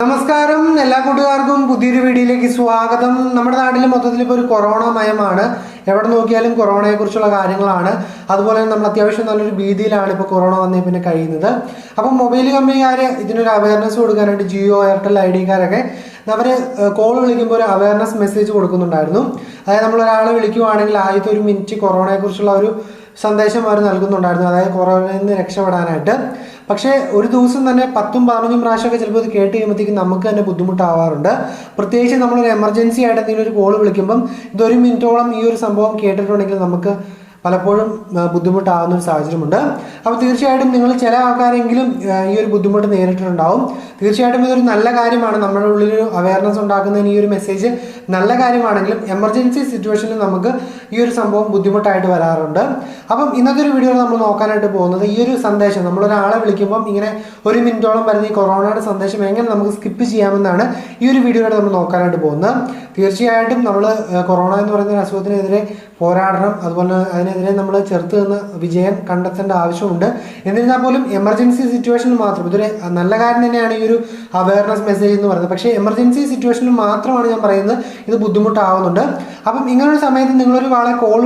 നമസ്കാരം എല്ലാ കൂട്ടുകാർക്കും പുതിയൊരു വീഡിയോയിലേക്ക് സ്വാഗതം. നമ്മുടെ നാട്ടിൽ മൊത്തത്തിൽ ഇപ്പോൾ ഒരു കൊറോണ മയമാണ്. എവിടെ നോക്കിയാലും കൊറോണയെ കുറിച്ചുള്ള കാര്യങ്ങളാണ്. അതുപോലെ നമ്മൾ അത്യാവശ്യം നല്ലൊരു ഭീതിയിലാണ് ഇപ്പോൾ കൊറോണ വന്നേ പിന്നെ കഴിയുന്നത്. അപ്പം മൊബൈൽ കമ്പനിക്കാർ ഇതിനൊരു അവയർനെസ് കൊടുക്കാനായിട്ട് ജിയോ, എയർടെൽ, ഐഡിയക്കാരൊക്കെ അവർ കോൾ വിളിക്കുമ്പോൾ ഒരു അവയർനെസ് മെസ്സേജ് കൊടുക്കുന്നുണ്ടായിരുന്നു. അതായത് നമ്മൾ ഒരാളെ വിളിക്കുവാണെങ്കിൽ ആദ്യത്തെ ഒരു മിനിറ്റ് കൊറോണയെക്കുറിച്ചുള്ള ഒരു സന്ദേശം അവർ നൽകുന്നുണ്ടായിരുന്നു, അതായത് കൊറോണയിൽ നിന്ന് രക്ഷപ്പെടാനായിട്ട്. പക്ഷേ ഒരു ദിവസം തന്നെ 10-15 പ്രാവശ്യമൊക്കെ ചിലപ്പോൾ ഇത് കേട്ട് കഴിയുമ്പോഴത്തേക്കും നമുക്ക് തന്നെ ബുദ്ധിമുട്ടാവാറുണ്ട്. പ്രത്യേകിച്ച് നമ്മളൊരു എമർജൻസി ആയിട്ട് എന്തെങ്കിലും ഒരു കോൾ വിളിക്കുമ്പം ഇതൊരു മിനിറ്റോളം ഈ ഒരു സംഭവം കേട്ടിട്ടുണ്ടെങ്കിൽ നമുക്ക് പലപ്പോഴും ബുദ്ധിമുട്ടാകുന്ന ഒരു സാഹചര്യമുണ്ട്. അപ്പോൾ തീർച്ചയായിട്ടും നിങ്ങൾ ചില ആൾക്കാരെങ്കിലും ഈ ഒരു ബുദ്ധിമുട്ട് നേരിട്ടിട്ടുണ്ടാവും. തീർച്ചയായിട്ടും ഇതൊരു നല്ല കാര്യമാണ്. നമ്മുടെ ഉള്ളിലൊരു അവയർനെസ് ഉണ്ടാക്കുന്നതിന് ഈ ഒരു മെസ്സേജ് നല്ല കാര്യമാണെങ്കിലും എമർജൻസി സിറ്റുവേഷനിൽ നമുക്ക് ഈ ഒരു സംഭവം ബുദ്ധിമുട്ടായിട്ട് വരാറുണ്ട്. അപ്പം ഇന്നത്തെ ഒരു വീഡിയോ നമ്മൾ നോക്കാനായിട്ട് പോകുന്നത് ഈ ഒരു സന്ദേശം നമ്മളൊരാളെ വിളിക്കുമ്പം ഇങ്ങനെ ഒരു മിനിറ്റോളം വരുന്ന ഈ കൊറോണയുടെ സന്ദേശം എങ്ങനെ നമുക്ക് സ്കിപ്പ് ചെയ്യാമെന്നാണ് ഈ ഒരു വീഡിയോയുടെ നമ്മൾ നോക്കാനായിട്ട് പോകുന്നത്. തീർച്ചയായിട്ടും നമ്മൾ കൊറോണ എന്ന് പറയുന്ന ഒരു അസുഖത്തിനെതിരെ പോരാടണം. അതുപോലെ അതിനെതിരെ നമ്മൾ ചെറുത്ത് നിന്ന് വിജയം കണ്ടെത്തേണ്ട ആവശ്യമുണ്ട്. എന്നിരുന്നാൽ പോലും എമർജൻസി സിറ്റുവേഷനിൽ മാത്രം ഇതൊരു നല്ല കാര്യം തന്നെയാണ് ഈ ഒരു അവയർനെസ് മെസ്സേജ് എന്ന് പറയുന്നത്. പക്ഷേ എമർജൻസി സിറ്റുവേഷനിൽ മാത്രമാണ് ഞാൻ പറയുന്നത് ഇത് ബുദ്ധിമുട്ടാവുന്നുണ്ട്. അപ്പം ഇങ്ങനൊരു സമയത്ത് നിങ്ങളൊരു ആളെ കോൾ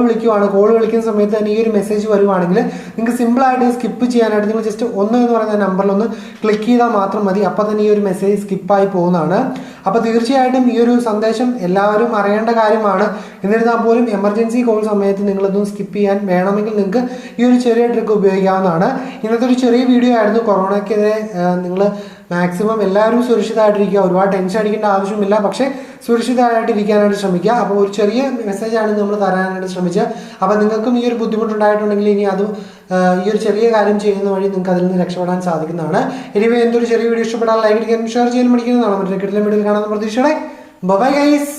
വിളിക്കുന്ന സമയത്ത് തന്നെ ഈ ഒരു മെസ്സേജ് വരുവാണെങ്കിൽ നിങ്ങൾക്ക് സിമ്പിളായിട്ട് സ്കിപ്പ് ചെയ്യാനായിട്ട് നിങ്ങൾ ജസ്റ്റ് 1 എന്ന് പറയുന്ന നമ്പറിൽ ഒന്ന് ക്ലിക്ക് ചെയ്താൽ മാത്രം മതി. അപ്പോൾ തന്നെ ഈ ഒരു മെസ്സേജ് സ്കിപ്പായി പോകുന്നതാണ്. അപ്പോൾ തീർച്ചയായിട്ടും ഈ ഒരു സന്ദേശം എല്ലാവരും അറിയേണ്ട കാര്യമാണ്. എന്നിരുന്നാൽ പോലും എമർജൻസി കോൾ സമയത്ത് നിങ്ങളിതൊന്നും സ്കിപ്പ് ചെയ്യാൻ വേണമെങ്കിൽ നിങ്ങൾക്ക് ഈ ഒരു ചെറിയ ട്രിക്ക് ഉപയോഗിക്കാവുന്നതാണ്. ഇന്നത്തെ ഒരു ചെറിയ വീഡിയോ ആയിരുന്നു. കൊറോണയ്ക്കെതിരെ നിങ്ങൾ മാക്സിമം എല്ലാവരും സുരക്ഷിതമായിട്ടിരിക്കുക. ഒരുപാട് ടെൻഷൻ അടിക്കേണ്ട ആവശ്യമില്ല, പക്ഷേ സുരക്ഷിതമായിട്ടിരിക്കാനായിട്ട് ശ്രമിക്കുക. അപ്പോൾ ഒരു ചെറിയ മെസ്സേജാണ് നമ്മൾ തരാനായിട്ട് ശ്രമിച്ചത്. അപ്പോൾ നിങ്ങൾക്കും ഈ ഒരു ബുദ്ധിമുട്ടുണ്ടായിട്ടുണ്ടെങ്കിൽ ഇനി അത് ഈ ഒരു ചെറിയ കാര്യം ചെയ്യുന്ന വഴി നിങ്ങൾക്ക് അതിൽ നിന്ന് രക്ഷപ്പെടാൻ സാധിക്കുന്നതാണ്. എനിവേ എന്തൊരു ചെറിയ വീഡിയോ ഇഷ്ടപ്പെടാൻ ലൈക്ക് ചെയ്യാനും ഷെയർ ചെയ്യാനും പഠിക്കുന്നതാണ്. മറ്റൊരു കിട്ടുന്ന വീഡിയോയിൽ കാണാൻ പ്രതീക്ഷയോടെ ബൈ ഗൈസ്.